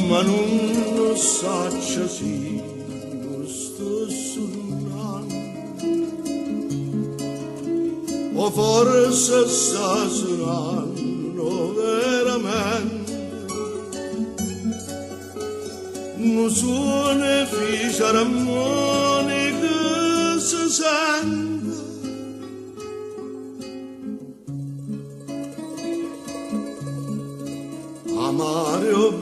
ma non lo saccia sì, non sto suonando, o forse sta suonando veramente, non suona fisarmonica si sente. Amare o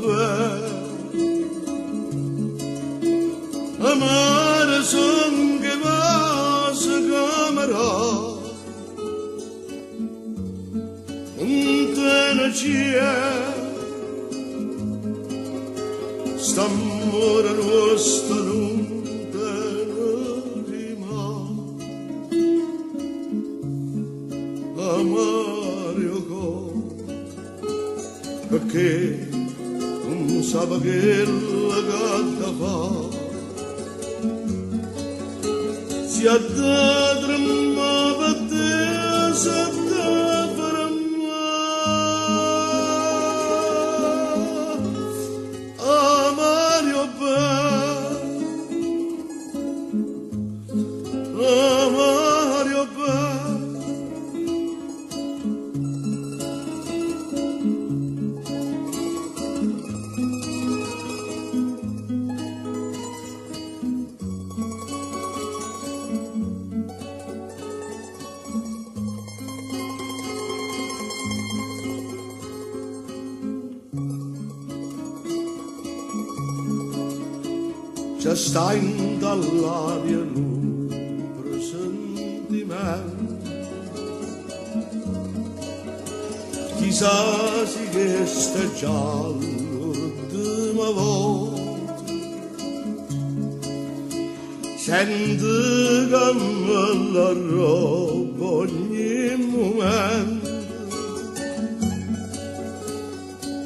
amare son che va se camera, un te c'è, sta amore nostro non te rimane, amare o perché non sa che la gatta fa, si addadremma per te, si addadremma, Mario Mario c'è sta in dall'aria un presentimento, chissà se che sta già l'ultima volta, senti che me la roba ogni momento,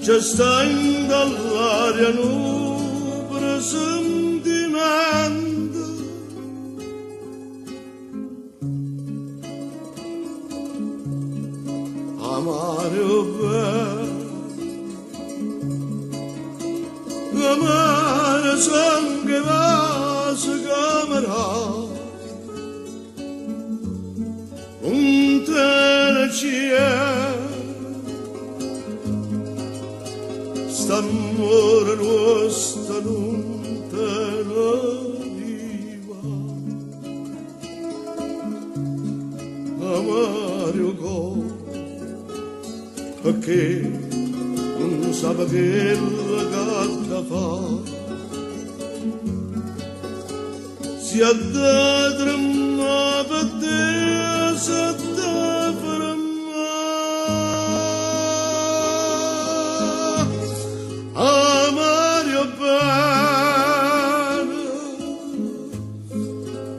c'è sta in dall'aria un presentimento, amare o amare son che va se camera, un te c'è, sta amore nostro non te lo diva, amare o perché non sa che la gatta fa, si addadremma per te, si addadremma, amare o bene,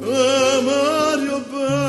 amare o bene.